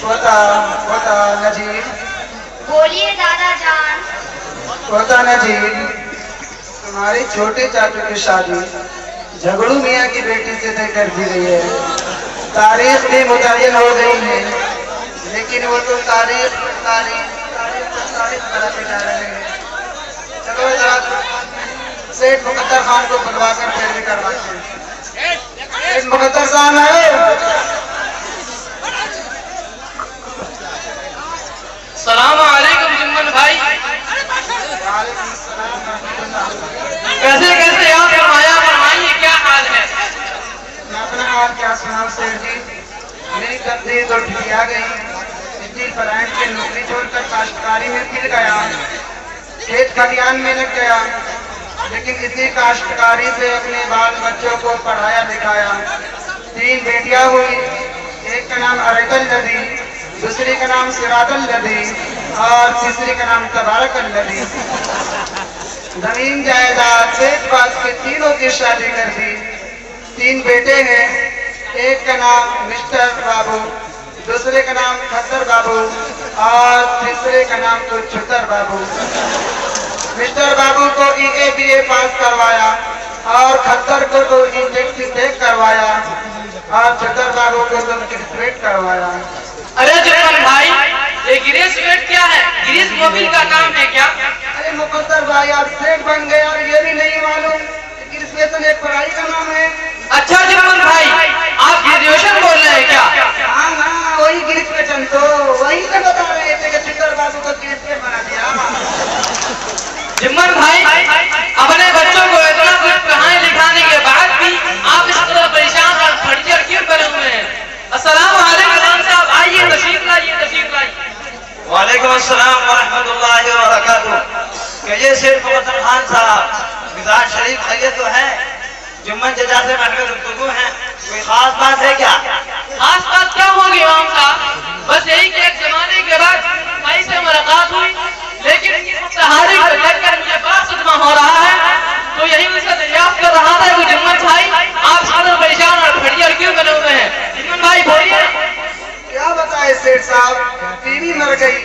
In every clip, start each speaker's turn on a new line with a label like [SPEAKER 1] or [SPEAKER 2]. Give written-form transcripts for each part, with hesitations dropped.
[SPEAKER 1] होता नजीब।
[SPEAKER 2] बोलिए दादा जान।
[SPEAKER 1] होता नजीब, तुम्हारी छोटे चाचू की शादी झगड़ू मियाँ की बेटी से तय कर दी गई है। तारीख भी मुतय्यन हो गई है, लेकिन वो तो तारीख बनाते जा रहे हैं। चलो जरा सेठ मुकद्दर खान को बुलवा कर पैरवी करवाते हैं। सेठ मुकद्दर खान है।
[SPEAKER 3] सलाम अलैकुम जुम्मन भाई। कैसे कैसे याद फरमाया, फरमाइए क्या हाल है?
[SPEAKER 1] मैं अपना हाल क्या सुनाऊं सेठ जी, मेरी तकदीर तो ठिठिया गई। इतनी फराइट की नौकरी छोड़कर काश्तकारी में फिर गया, खेत खलियान में लग गया, लेकिन इसी काश्तकारी से अपने बाल बच्चों को पढ़ाया लिखाया। 3 बेटियां हुई, एक का नाम अरकल लदी, दूसरी का नाम सिरातल लदी और तीसरी का नाम तबारकल लदी। जमीन जायदाद पेट पास के तीनों की शादी कर दी। 3 बेटे हैं, एक का नाम मिस्टर बाबू, दूसरे का नाम खत्तर बाबू और तीसरे का नाम तो छुतर बाबू। मिस्टर बाबू को EA-BA पास करवाया और खत्तर को तो इंटेक करवाया और छुतर बाबू को तो ग्रेजुएट करवाया।
[SPEAKER 3] अरे जुम्मन भाई, ये गिरीश सेठ क्या है? गिरीश मोबिल का काम है क्या?
[SPEAKER 1] अरे मुकद्दर भाई, आप सेठ बन गए और ये भी नहीं मालूम कि गिरीश तो एक पढ़ाई का नाम है।
[SPEAKER 3] अच्छा जुम्मन भाई, आप ग्रेजुएशन बोल रहे हैं क्या?
[SPEAKER 1] हाँ, वही गिरीश वेतन, तो वही तो बता रहे थे कि छुतर बाबू को गिरीश बना दिया।
[SPEAKER 3] जुम्मन भाई, अपने बच्चों को इतना कुछ पढ़ाने लिखाने के बाद भी आप इस तरह परेशान और फर्जर क्यों करे हुए हैं? अस्सलाम वालेकुम साहब, आइए तशरीफ लाइए, तशरीफ लाइए।
[SPEAKER 4] वालेकुम अस्सलाम व रहमतुल्लाहि व बरकातुहू। कहिए सेठ मुकद्दर खान साहब, मिजाज शरीफ खैरियत तो है? जुम्मन जजा से बैठकर गुफ्तगू है, कोई खास बात है क्या?
[SPEAKER 3] खास बात क्या होगी इमाम साहब? बस यही कि एक जमाने के बाद भाई से मुलाकात हुई, लेकिन सहारे को देखकर मुझे बड़ा सदमा हो रहा है। तो यही उनसे दरियाफ्त कर रहा था कि जुम्मन भाई, आप सारे परेशान और फर्जर क्यों बने हुए हैं? जुम्मन भाई बोलिए।
[SPEAKER 1] क्या बताए सेठ साहब, बीवी मर गई,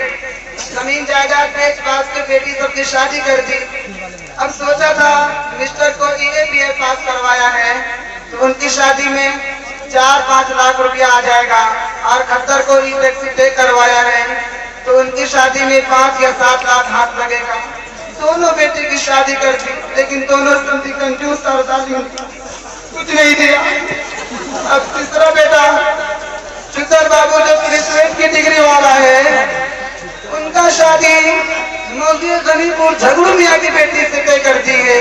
[SPEAKER 1] जमीन जायदाद बेच बाज के बेटी सबकी शादी कर दी। अब सोचा था मिस्टर को EA-BA पास करवाया है तो उनकी शादी में 4-5 लाख रुपया आ जाएगा, और खत्तर को E-Tech करवाया है तो उनकी शादी में 5 या 7 लाख हाथ लगेगा। दोनों बेटे की शादी कर दी, लेकिन दोनों समझी कंजूस और जालिम, कुछ नहीं दिया। अब तीसरा बेटा छुतर बाबू जो ग्रेजुएट की डिग्री वाला है, उनका शादी मौलवी गनीपुर झगड़ू मियाँ की बेटी से तय कर दी है,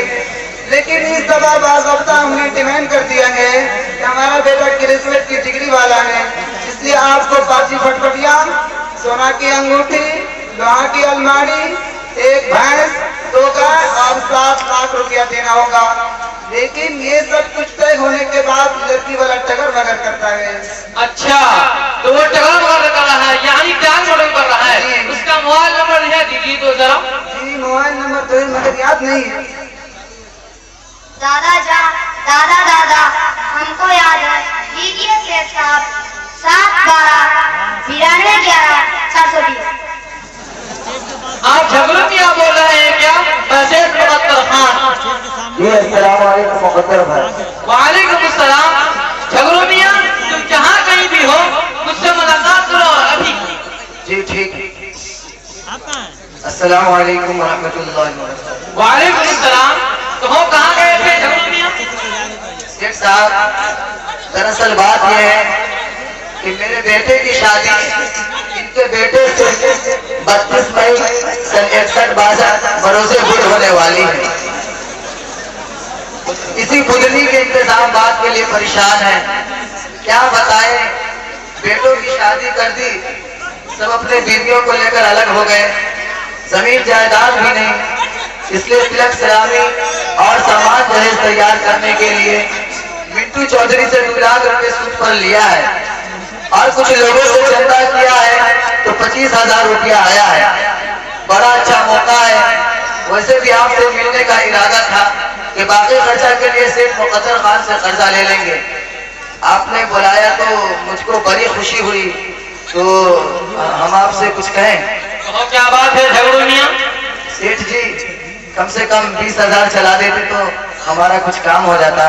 [SPEAKER 1] लेकिन इस दफा बाज़ाब्ता हमने डिमांड कर दिया है कि हमारा बेटा ग्रेजुएट की डिग्री वाला है, इसलिए आपको 5 फटफटिया, सोना की अंगूठी, लोहा की अलमारी, 1 भैंस, 2 गाय और 7 लाख रुपया देना होगा। लेकिन ये सब कुछ तय होने के बाद लड़की वाला टगर मगर करता है।
[SPEAKER 3] अच्छा, तो वो टगर मगर कर रहा है, यानी टांग मगर कर रहा है। उसका मोबाइल नंबर है, दीजिए तो जरा।
[SPEAKER 1] जी, मोबाइल नंबर तो है मगर याद नहीं है।
[SPEAKER 2] दादा जान, दादा दादा, हमको याद है, दीजिए सेठ साहब। 7-12-92-11-420।
[SPEAKER 3] आप झगड़ू मियाँ बोल रहे हैं क्या? सेठ मुकद्दर खान।
[SPEAKER 4] जी अस्सलाम वालेकुम मुकद्दर भाई।
[SPEAKER 3] वालेकुम अस्सलाम। झगड़ू मियाँ, तुम जहाँ कहीं भी हो मुझसे मुलाकात करो अभी।
[SPEAKER 4] जी ठीक। अस्सलाम वालेकुम व रहमतुल्लाहि व बरकातुहू।
[SPEAKER 3] वालेकुम अस्सलाम। तो हो कहाँ गए थे झगड़ू मियाँ?
[SPEAKER 4] सेठ साहब, दरअसल बात यह है कि मेरे बेटे की शादी इनके बेटे से 32 मई सन 61 बरोसे बुध होने वाली है। इसी बुधनी के इंतजाम बात के लिए परेशान है। क्या बताएं, बेटों की शादी कर दी, सब अपने बीवियों को लेकर अलग हो गए, जमीन जायदाद भी नहीं, इसलिए तिलक सलामी और सामान दहेज तैयार करने के लिए मिंटू चौधरी से 2 लाख रुपए सूद पर लिया है और कुछ लोगों से चंदा किया है तो 25,000 रुपया आया है। बड़ा अच्छा मौका है। वैसे भी आपसे मिलने का इरादा था कि बाकी खर्चा के लिए सेठ मुकद्दर खान से कर्जा ले लेंगे। आपने बुलाया तो मुझको बड़ी खुशी हुई। تو ہم آپ سے کچھ کہیں.
[SPEAKER 3] کہو کیا بات ہے جھگڑو میاں؟
[SPEAKER 4] سیٹھ جی کم سے کم 20,000 چلا دیتے تو ہمارا کچھ کام ہو جاتا.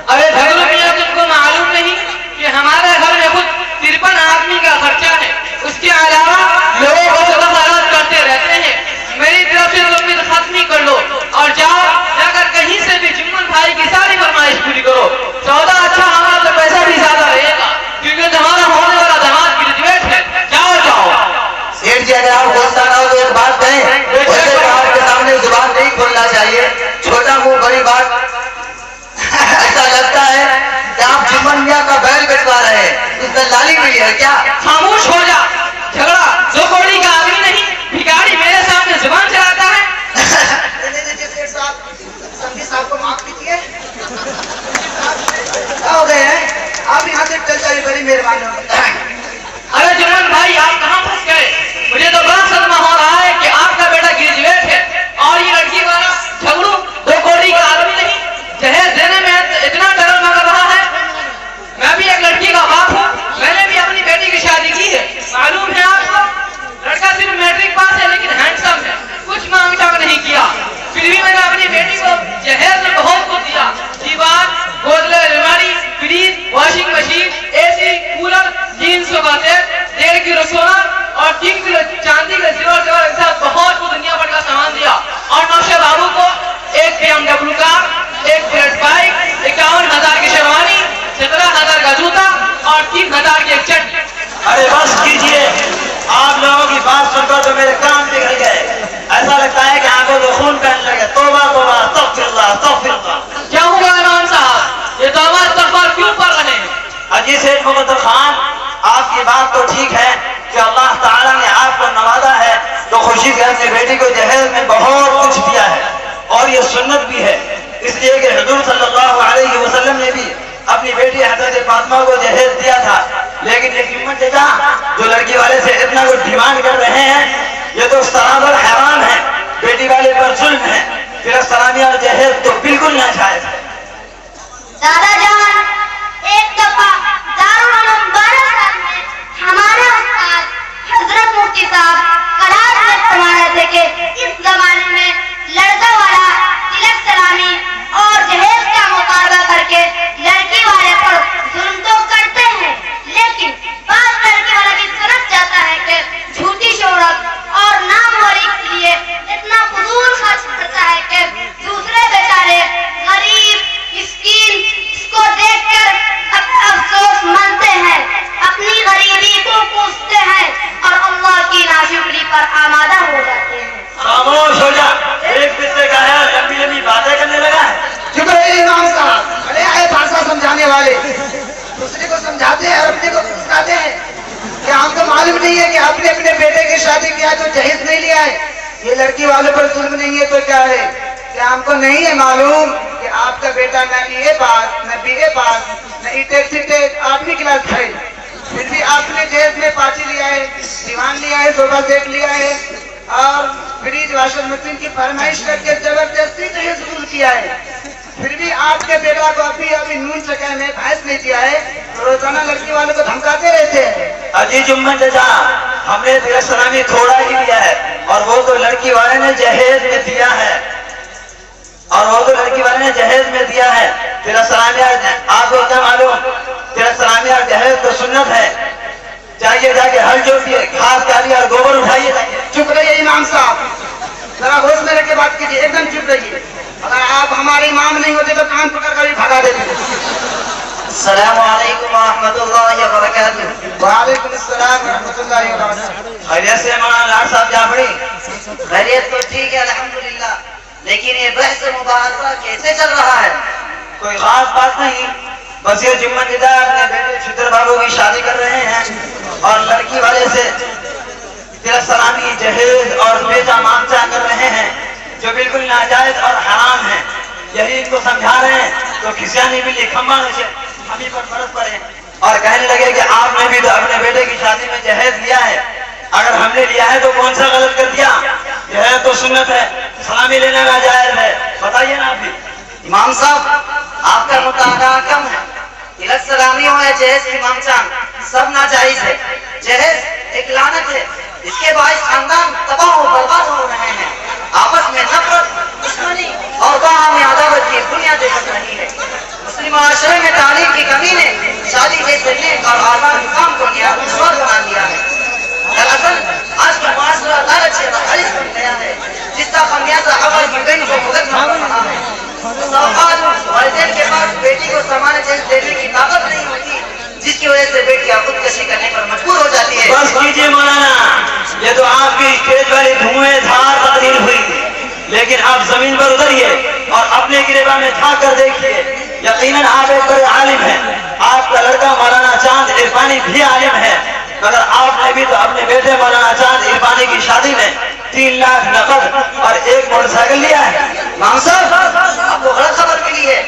[SPEAKER 3] ارے جھگڑو میاں تم کو معلوم نہیں کہ ہمارے گھر میں خود 53 آدمی کا خرچہ ہے، اس کے علاوہ لوگوں کو سبق آزاد کرتے رہتے ہیں. میری طرف سے امید ختم ہی کر لو اور جاؤ جا کر کہیں سے بھی جمن بھائی کی ساری فرمائش پوری کرو. سودا اچھا ہمارا تو پیسہ بھی زیادہ رہے گا کیونکہ تمہارا ہونے والا داماد گریجویٹ ہے. جاؤ جاؤ.
[SPEAKER 4] سیٹھ جی اگر آپ غصہ نہ ہو تو ایک بات کہیں، ویسے تو آپ کے سامنے زبان نہیں کھولنا چاہیے. چھوٹا منہ بڑی بات. ایسا لگتا ہے کہ آپ جمن میاں کا بیل بٹوا رہے ہیں، اس دلالی ملی ہے کیا؟
[SPEAKER 3] خاموش ہو جا. جھگڑا دو کوڑی کا آدمی نہیں، بھکاری میرے سامنے زبان چلاتا ہے.
[SPEAKER 1] سیٹھ صاحب سنجی صاحب کو معاف کیجیے. کیا ہو گئے ہیں آپ یہاں سے چل جائیے، بڑی مہربانی ہوگی.
[SPEAKER 3] ارے جمن بھائی آپ کہاں پھنس گئے؟ مجھے تو بڑا صدمہ ہو رہا ہے کہ آپ کا بیٹا گریجویٹ ہے اور یہ لڑکی والا جھگڑو دو کوڑی کا آدمی نہیں. جہیز دینے میں اتنا ڈر لگ رہا ہے. میں بھی ایک لڑکی کا باپ ہوں، میں نے بھی اپنی بیٹی کی شادی کی ہے. معلوم ہے آپ کو لڑکا صرف میٹرک پاس ہے لیکن ہینڈسم ہے، کچھ مانگ ٹانگ نہیں کیا. پھر بھی میں نے اپنی بیٹی کو جہیز میں بہت کچھ دیا. دیوار، گودلے، الماری، فریج، واشنگ مشین، اے سی، کولر، 300 کا تیل، 1.5 کلو سونا اور 3 کلو چاندی کا زیور کے ساتھ بہت کچھ دنیا بھر کا سامان دیا. اور نوشے بابو کو ایک BMW کار، ایک بلیٹ بائک، 51,000 کی شیروانی، 17,000 کا جوتا اور 3,000 کی ایک چٹنی.
[SPEAKER 5] ارے بس کیجیے، آپ لوگوں کی بات سن کر تو میرے کام بگڑ گئے. ایسا لگتا ہے کہ آنکھوں کو خون بہنے لگے. توبہ توبہ، استغفر اللہ، استغفر اللہ.
[SPEAKER 3] کیا ہوا امام صاحب؟ یہ تو ہمارے استغفار کیوں پڑھ رہے ہیں؟
[SPEAKER 5] اجی سیٹھ مقدر خان، آپ کی بات تو ٹھیک ہے کہ اللہ تعالیٰ نے آپ کو نوازا ہے تو خوشی سے اپنی بیٹی کو جہیز میں بہت کچھ دیا ہے اور یہ سنت بھی ہے. اس لیے کہ حضور صلی اللہ علیہ وسلم نے بھی اپنی بیٹی حضرت فاطمہ کو جہیز دیا تھا. لیکن یہ قیمت دیتا جو لڑکی والے سے اتنا کچھ ڈیمانڈ کر رہے ہیں یہ تو سراسر حرام ہے، بیٹی والے پر ظلم ہے. پھر سلامی اور جہیز تو بالکل ناجائز ہے.
[SPEAKER 2] دادا جان، ایک دفعہ دارالعلوم باراسات میں ہمارے استاد حضرت مفتی صاحب قرار میں فرما رہے تھے کہ اس زمانے میں لڑکا والا تلک سلامی اور جہیز کا مقابلہ کر کے لڑکی والے پر ظلم تو کرتے ہیں، لیکن بعض لڑکی والا بھی سمجھ جاتا ہے کہ جھوٹی شہرت اور ناموری کے لیے اتنا فضول خرچ کرتا ہے کہ دوسرے بیچارے غریب مسکین اس کو دیکھ کر افسوس منتے ہیں، اپنی غریبی کو پوچھتے ہیں اور اللہ کی ناشکری پر آمادہ ہو جاتے ہیں.
[SPEAKER 5] خاموش ہو جا، ایک پتے کا ہے لمبی لمبی باتیں کرنے لگا ہے.
[SPEAKER 1] چپ رہیے امام صاحب، بڑے آئے بھاشا سمجھانے والے، دوسرے کو سمجھاتے ہیں اور اپنے کو پوچھاتے ہیں. کیا ہم کو معلوم نہیں ہے کہ آپ نے اپنے بیٹے کی شادی کیا تو جہیز نہیں لیا ہے؟ یہ لڑکی والوں پر ظلم نہیں ہے تو کیا ہے؟ کیا ہم کو نہیں ہے معلوم کہ آپ کا بیٹا نہ EA پاس، نہ BA پاس، نہ ETEC سیٹیک 8ویں کلاس فیل، پھر بھی آپ نے جہیز میں پاچی لیا ہے، دیوان لیا ہے، صوفہ سیٹ لیا ہے اور فریج واشنگ مشین کی فرمائش کر کے زبردستی جہیز قبول کیا ہے. پھر بھی آپ کے بیٹا کو ابھی نون چکے میں بھینس نہیں دیا ہے تو روزانہ لڑکی والوں کو دھمکاتے رہتے ہیں.
[SPEAKER 5] اجی جمن چچا، ہم نے تیرا سلامی تھوڑا ہی دیا ہے اور وہ تو لڑکی والے نے جہیز میں دیا ہے. تیرا سلامیہ آپ کو کیا معلوم؟ تیرا سلامیہ جہیز تو سنت ہے. جائیے جا کے ہل جوتیے، گھاس کاٹیے اور گوبر اٹھائیے.
[SPEAKER 1] چپ رہیے امام صاحب، ذرا ہوش میں رہ کے بات کیجیے، ایک دم چپ رہیے. اگر آپ ہمارے امام نہیں ہوتے تو کان پکڑ کر بھی بھگا دیتے.
[SPEAKER 4] السلام علیکم ورحمۃ اللہ وبرکاتہ.
[SPEAKER 1] وعلیکم السلام ورحمۃ اللہ وبرکاتہ.
[SPEAKER 5] خیریت سے مولانا لاٹ صاحب جعفری؟
[SPEAKER 4] خیریت تو ٹھیک ہے الحمدللہ، لیکن یہ بحث مباحثہ کیسے چل رہا ہے؟
[SPEAKER 5] کوئی خاص بات نہیں، بس یہ جمن جدا اپنے بیٹے چھتر بابو کی شادی کر رہے ہیں اور لڑکی والے سے تیرا سلامی جہیز اور بیٹا مانگچا کر رہے ہیں جو بالکل ناجائز اور حرام ہے. یہی ان کو سمجھا رہے ہیں تو کھسیانی بھی کھمبا سے ہمیں پر فرض پڑے اور کہنے لگے کہ آپ نے بھی تو اپنے بیٹے کی شادی میں جہیز لیا ہے. اگر ہم نے لیا ہے تو کون سا غلط کر دیا؟ جہیز تو سنت ہے، سلامی لینا ناجائز ہے. بتائیے نا آپ بھی.
[SPEAKER 4] امام صاحب آپ کا مطالعہ کم ہے. تلک سلامی ہو یا جہیز کی مانگچا سب ناجائز ہے. जहेज एक लानत है, इसके बाइस खानदान तबाह और बर्बाद हो रहे हैं। आपस में नफरत, दुश्मनी और बाहमी अदावत की बुनियादें बन रही है। मुस्लिम माशरे में तालीम की कमी ने शादी जैसे नेक और आसान काम को दुश्वार बना दिया है। दरअसल आज का माशरा लालच से खारिज बन गया है, जिसका खमियाजा अव्वल की बहन को भुगतना पड़ रहा है। वालिदैन के पास बेटी को सामान्य चीज देने की ताकत नहीं होती, जिसकी वजह से बेटियां खुदकशी करने पर मजबूर हो जाती है।
[SPEAKER 5] बस कीजिए मौलाना, ये तो आपकी स्टेज वाली धुएंधार तकरीर हुई, लेकिन आप जमीन पर उतरिए और अपने गिरेबान में झांक कर देखिए। यकीनन आप एक बड़े आलिम हैं। आपका लड़का मौलाना चांद इरफानी भी आलिम है, मगर आपने भी तो अपने बेटे मौलाना चांद इरफानी की शादी में 3 लाख नकद और 1 मोटरसाइकिल लिया है।
[SPEAKER 4] इमाम साहब, आपको गलत खबर मिली है,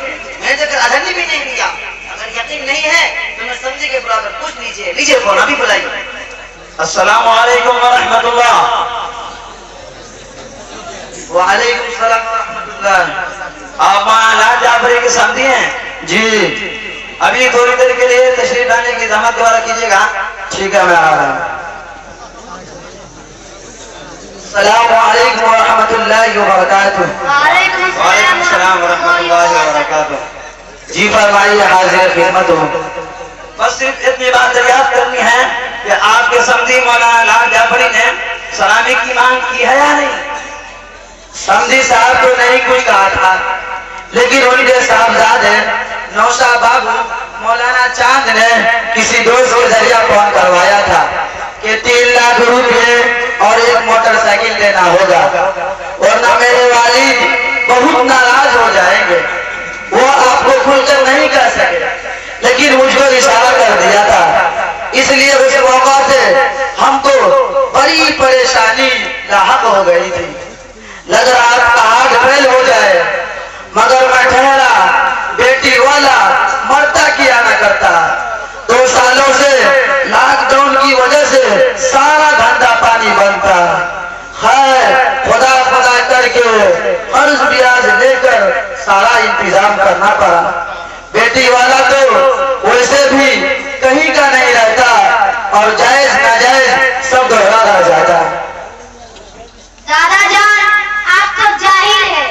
[SPEAKER 4] मैंने तो अधनी भी नहीं लिया। अगर यकीन नहीं है तो मैं समझी के बराबर पूछ लीजिए। लीजिए फोन, अभी बुलाइए।
[SPEAKER 5] अस्सलाम वालेकुम व रहमतुल्लाह।
[SPEAKER 4] वालेकुम सलाम व रहमतुल्लाह।
[SPEAKER 5] आप मौलाना जाफरी के समझी हैं? जी, अभी थोड़ी देर के लिए तशरीफ लाने की जहमत दोबारा कीजिएगा। ठीक है, मैं आ रहा हूँ।
[SPEAKER 4] अस्सलाम वालेकुम व रहमतुल्लाहि व बरकातुहू।
[SPEAKER 5] वालेकुम सलाम व रहमतुल्लाहि व बरकातुहू।
[SPEAKER 4] जी फरमाइए, हाजिर खिदमत हूँ।
[SPEAKER 5] बस सिर्फ इतनी बात दरियाफ्त करनी है कि आपके समझी मौलाना लाल जाफरी ने सलामी की मांग की है या नहीं?
[SPEAKER 4] समझी साहब तो नहीं कुछ कहा था, लेकिन उनके साहबजादे नौशाह बाबू मौलाना चांद ने किसी दोस्त के जरिया फोन करवाया था कि 3 लाख रुपए और 1 मोटरसाइकिल देना होगा, वरना मेरे वालिद बहुत नाराज हो जाएंगे। वो आपको खुलकर नहीं कह सके, लेकिन मुझको इशारा कर दिया था, इसलिए उस मौका से हमको बड़ी परेशानी लाहक हो गई थी। लग रहा था हार्ट फेल हो जाए, मगर मैं ठहरा, बेटी वाला मरता किया न करता। 2 सालों से लॉकडाउन की वजह से सारा धंधा पानी बनता। खैर खुदा खुदा करके कर्ज ब्याज लेकर सारा इंतजाम करना पड़ा। बेटी वाला तो वैसे भी कहीं का नहीं रहता और जायज नाजायज सब दोहरा रह जाता।
[SPEAKER 2] दादा जान, आप तो जाहिल है,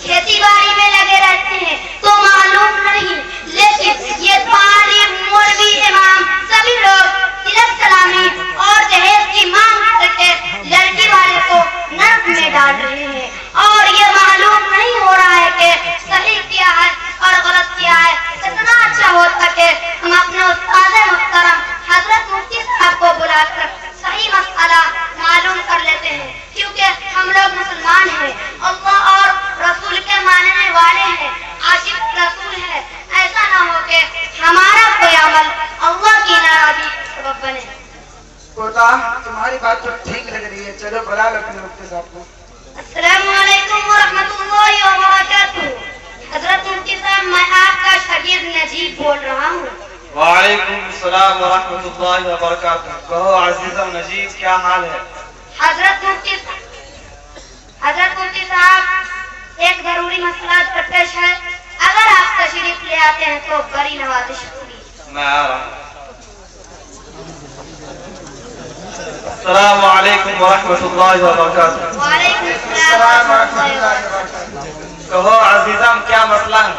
[SPEAKER 2] खेती बाड़ी में लगे रहते हैं तो मालूम नहीं, लेकिन ये तालिब, मौलवी, इमाम सभी लोग तिलक सलामी और दहेज की मांग करके लड़की वाले को नर्क में डाल रहे हैं, और ये मालूम नहीं हो रहा है कि सही किया है और गलत किया है। इतना अच्छा होता कि हम अपने उस्ताद मुहतरम हजरत मुफ्ती साहब को बुलाकर सही मसला मालूम कर लेते हैं, क्योंकि हम लोग मुसलमान हैं, अल्लाह और रसूल के मानने वाले हैं, आशिक रसूल है। ऐसा ना हो कि हमारा कोई अमल अल्लाह की नाराजगी का सबब बने।
[SPEAKER 1] पोता, तुम्हारी बात तो ठीक लग रही है, चलो बुला लो अपने मुफ्ती साहब को।
[SPEAKER 2] अस्सलामु अलैकुम व रहमतुल्लाहि व बरकातुहू। हजरत मुफ्ती साहब, मैं आपका शागिर्द नजीब बोल रहा हूँ।
[SPEAKER 5] वालेकुम सलाम व रहमतुल्लाहि व बरकातुहू। कहो अजीज़ नजीब, क्या हाल है?
[SPEAKER 2] हजरत मुफ्ती साहब, एक जरूरी मसला पेश है, अगर आप तशरीफ ले आते हैं तो बड़ी नवाजिश होगी।
[SPEAKER 5] मैं आ रहा हूँ। अस्सलामु अलैकुम व रहमतुल्लाहि व बरकातुहू।
[SPEAKER 2] वालेकुम अस्सलाम व रहमतुल्लाहि व बरकातुहू।
[SPEAKER 5] कहो अजीज़म, क्या मसला है?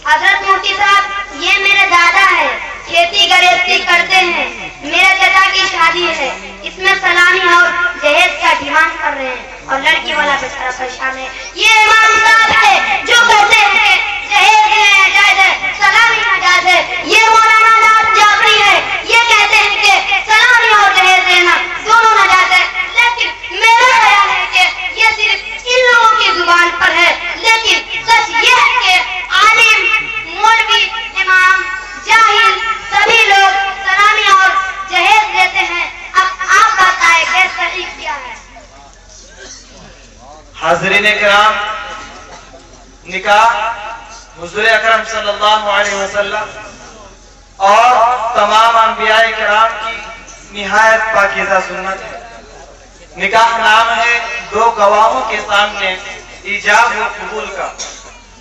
[SPEAKER 2] हजरत मुफ्ती साहब, ये मेरे दादा है, खेती गृहस्थी करते हैं, मेरे चाचा की शादी है, इसमें सलामी और दहेज का डिमांड कर रहे हैं और लड़की वाला बेचारा परेशान है। ये इमाम साहब है जो कहते हैं दहेज नाजायज है, सलामी नाजायज है। ये मौलाना लाल जाफरी है, ये कहते हैं कि सलामी और दहेज देना दोनों नाजायज है। लेकिन मेरा ख्याल है कि ये सिर्फ इन लोगों की जुबान पर है, लेकिन सच ये है कि आलिम, मौलवी, इमाम, जाहिल सभी लोग सलामी और दहेज देते हैं। अब आप बताएं कि सही क्या है?
[SPEAKER 5] हाज़रीन किराम, निकाह हुज़ूर अकरम सल्लल्लाहु अलैहि वसल्लम और तमाम अंबियाए किराम की निहायत पाकीज़ा सुन्नत है। निकाह नाम है 2 गवाहों के सामने ईजाब व कबूल का।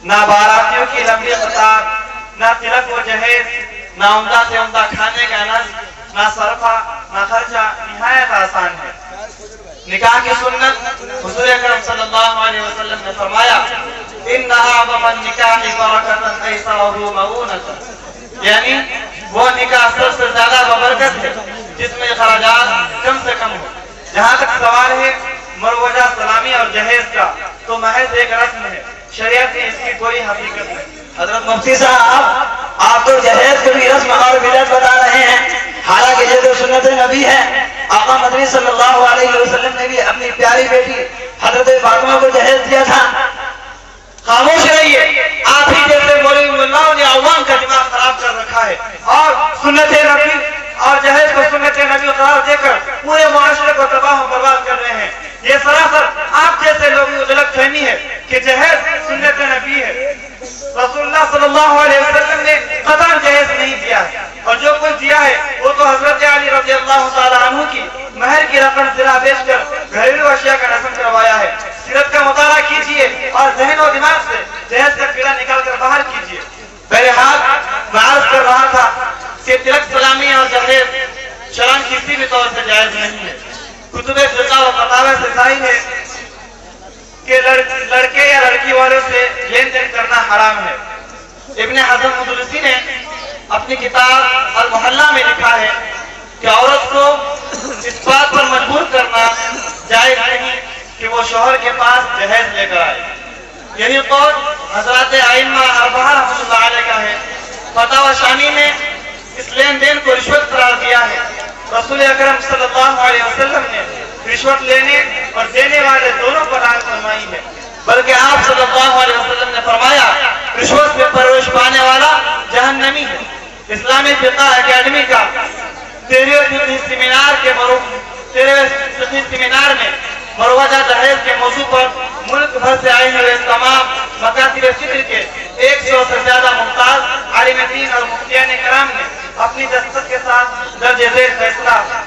[SPEAKER 5] ना बारातियों की लंबी कतार, ना तिलक व जहेज, ना उम्दा से उम्दा खाने का नज़्म, ना सरफा ना खर्चा निहायत आसान है। निकाह की सुन्नत हुजूर अकरम सल्लल्लाहु अलैहि वसल्लम ने फरमाया, इन्नहा अज़मन निकाहि बरकतन ऐसरहु मऊनतन, यानी वो निकाह सबसे ज्यादा बबरकत है जिसमें खराजात कम से कम हो। जहाँ तक सवाल है मरवजा सलामी और जहेज का, तो महज एक रस्म है, शरीयत में इसकी कोई हकीकत नहीं। हजरत मुफ्ती साहब, आप तो जहेज को भी रस्म और बिदअत बता रहे हैं, हालांकि ये तो सुन्नत नबी है। आका मदनी सल्लल्लाहु अलैहि वसल्लम ने भी अपनी प्यारी बेटी हजरत फातिमा को जहेज दिया था। खामोश रहिए, आप ही जैसे मौलवी मुल्लाओं ने अवाम का दिमाग खराब कर रखा है और सुन्नत नबी और जहेज को सुन्नत नबी करार देकर पूरे मुआशरे को तबाह बर्बाद कर रहे हैं। ये सरासर आप जैसे लोगों को गलतफहमी है कि जहेज सुन्नत नबी है। रसूलुल्लाह सल्लल्लाहु अलैहि वसल्लम ने कतई जहेज नहीं दिया है, और जो कुछ दिया है वो तो हजरत अली रज़ी अल्लाह तआला अन्हु की महर की रकम सिरा बेचकर घरेलू अशिया का रस्म करवाया है। सीरत का मुताला कीजिए और ज़हन और दिमाग से जहेज का कीड़ा निकाल कर बाहर कीजिए। मेरे हाथ मैं अर्ज कर रहा था कि तिलक सलामी और जहेज चलन किसी भी तौर से जायज नहीं है। कुतुबे फिक़ह व फतावा से जाहिर है कि लड़के या लड़की वालों से लेन देन करना हराम है। इब्ने हज़म मुदल्लिसी ने अपनी किताब अल मुहल्ला में लिखा है कि औरत को इस बात पर मजबूर करना जायज नहीं कि वो शौहर के पास जहेज लेकर आए। यही कौल हज़रात आइम्मा अरबआ रहमतुल्लाह अलैह का है। फतावा शामी ने इस लेन देन को रिश्वत करार दिया है। रसूल अकरम सल्लल्लाहु अलैहि वसल्लम ने रिश्वत लेने और देने वाले दोनों पर लानत फरमाई है, बल्कि आप सल्लल्लाहु अलैहि वसल्लम ने फरमाया, रिश्वत में परवरिश पाने वाला जहन्नमी है। इस्लामी फिक़ह एकेडमी का 13वें फिक़ही सेमिनार में मरवजा दहेज के मौजू पर मुल्क भर से आए हुए तमाम मकातिब फिक्र के 100 से ज्यादा मुमताज आलिम दीन और मुफ्तियान कराम ने अपनी दस्तखत के साथ दर्ज झेल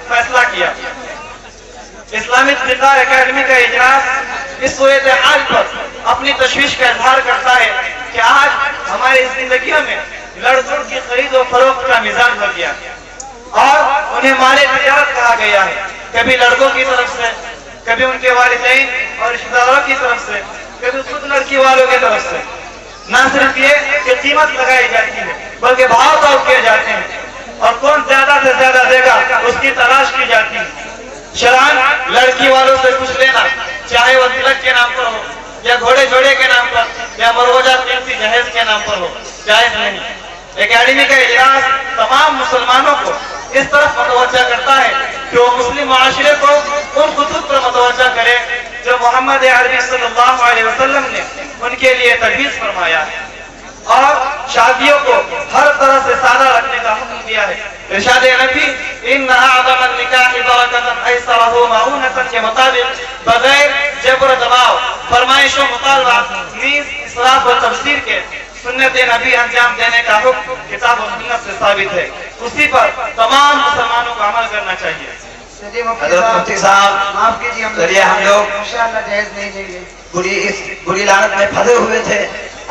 [SPEAKER 5] फैसला किया। इस्लामिक फिक़ह एकेडमी का इजलास इस सूरत हाल पर अपनी तशवीश का इजहार करता है कि आज हमारी इस जिंदगियों में लड़कों की खरीद और फरोख्त का मिजान बढ़ गया और उन्हें माले तिजारत कहा गया है। कभी लड़कों की तरफ से, कभी उनके वालिदैन और रिश्तेदारों की तरफ से, कभी खुद लड़की वालों की तरफ से। न सिर्फ ये कि कीमत लगाई जाती है, बल्कि भाव ताव किए जाते हैं और कौन ज्यादा से ज्यादा देगा उसकी तलाश की जाती है। शरान लड़की वालों से कुछ लेना, चाहे वो तिलक के नाम पर हो या घोड़े जोड़े के नाम पर या मरवजा कीमती जहेज के नाम पर हो, जायज नहीं। एकेडमी का इजलास तमाम मुसलमानों को इस तरफ मतवज्जा करता है कि वो मुस्लिम माशरे को उन कुतुब पर मतवज्जा करे जो मोहम्मद अरबी सल्लल्लाहु अलैहि वसल्लम ने उनके लिए तजवीज़ फरमाया है, और शादियों को हर तरह से सादा रखने का हुक्म दिया है। इरशाद नबी इन्नहा अज़मन निकाहि बरकतन ऐसरहु मऊनतन के मुताबिक बगैर जबर दबाव, फरमाइश व मुतालबा, नीज़ इसराफ व तफसीर के सुन्नत नबी अंजाम देने का हुक्म किताब और सुन्नत से साबित है। उसी पर तमाम मुसलमानों को अमल करना चाहिए।
[SPEAKER 4] हज़रत मुफ्ती साहब,
[SPEAKER 1] माफ कीजिए,
[SPEAKER 4] हम लोग
[SPEAKER 1] इंशाअल्लाह जहेज नहीं लेंगे।
[SPEAKER 4] बुरी लानत में फंसे हुए थे,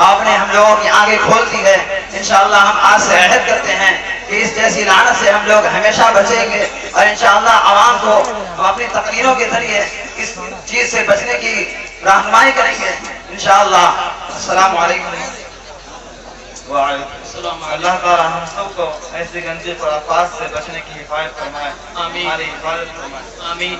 [SPEAKER 4] आपने हम लोगों की आंखें खोल दी है। इंशाअल्लाह हम आज से अहद करते हैं कि इस जैसी लानत से हम लोग हमेशा बचेंगे और इंशाअल्लाह आवाम को हम अपनी तकरीरों के जरिए इस चीज से बचने की रहनुमाई करेंगे इंशाअल्लाह। अस्सलाम वालेकुम।
[SPEAKER 5] अल्लाह ताला हम सबको ऐसे गंदे खुराफात से बचने की हिफाजत फरमाए,
[SPEAKER 3] आमीन।
[SPEAKER 5] हमारी हिफाजत फरमाए।
[SPEAKER 3] आमीन।